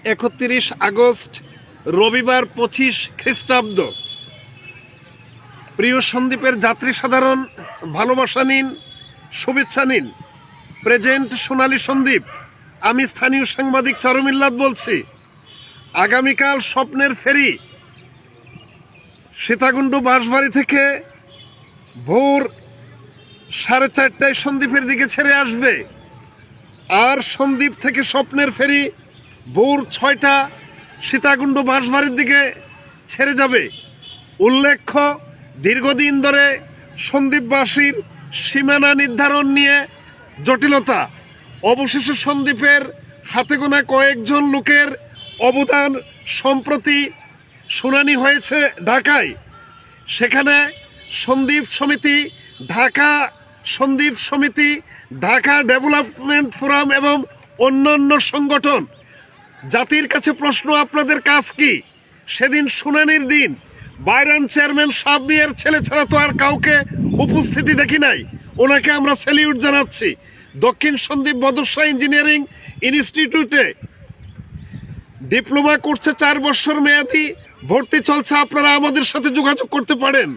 31 August রবিবার 25 খ্রিস্টাব্দ। প্রিয় সন্দ্বীপের যাত্রী সাধারণ, ভালোবাসা নিন, শুভেচ্ছা নিন। প্রেজেন্ট সোনালী সন্দ্বীপ। আমি স্থানীয় সাংবাদিক চারু মিল্লাত বলছি। আগামীকাল স্বপ্নের ফেরি সীতাকুণ্ড বাঁশবাড়ি থেকে ভোর 4:30টায় সন্দ্বীপের দিকে ছেড়ে আসবে, আর সন্দ্বীপ থেকে স্বপ্নের ফেরি ভোর 6টা সীতাকুণ্ড বাঁশবাড়ির দিকে ছেড়ে যাবে। উল্লেখ্য, দীর্ঘদিন ধরে সন্দ্বীপবাসীর সীমানা নির্ধারণ নিয়ে জটিলতা। অবশেষে সন্দ্বীপের হাতে গোনা কয়েকজন লোকের অবদান সম্প্রতি শুনানি হয়েছে ঢাকায়। সেখানে সন্দ্বীপ সমিতি, ঢাকা ডেভেলপমেন্ট ফোরাম এবং অন্যান্য সংগঠন। জাতির কাছে প্রশ্ন, আপনাদের কাজ কি? সেদিন শুনানির দিন বাইরান চেয়ারম্যান সাব্বিরের ছেলে ছাড়া তো আর কাউকে উপস্থিতি দেখি নাই। ওনাকে আমরা স্যালিউট জানাচ্ছি। দক্ষিণ সন্দ্বীপ বদরশা ইঞ্জিনিয়ারিং ইনস্টিটিউটে ডিপ্লোমা করছে, 4 বছর মেয়াদি, ভর্তি চলছে। আপনারা আমাদের সাথে যোগাযোগ করতে পারেন।